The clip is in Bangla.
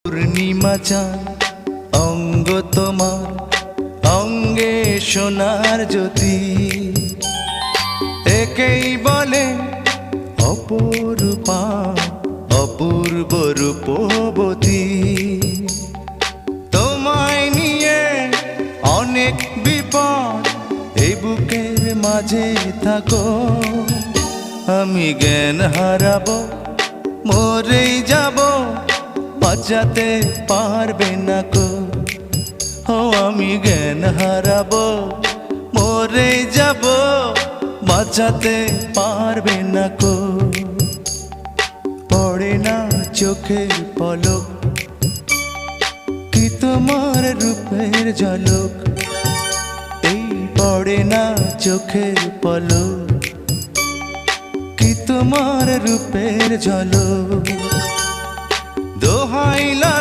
পূর্ণিমা চাঁদ অঙ্গ তোমার অঙ্গে সোনার জ্যোতি, একেই বলে অপরূপা অপূর্ব রূপবতী। তোমায় নিয়ে অনেক বিপদ এই বুকের মাঝে থাকো, আমি জ্ঞান হারাবো মরেই যাব, বাঁচাতে পারবে না কো। ও আমি জ্ঞান হারাবো মরে যাব, বাঁচাতে পারবে না কো। পড়ে না চোখের পলক কি তোমার রূপের ঝলক, এই পড়ে না চোখের পলক কি তোমার রূপের ঝলক।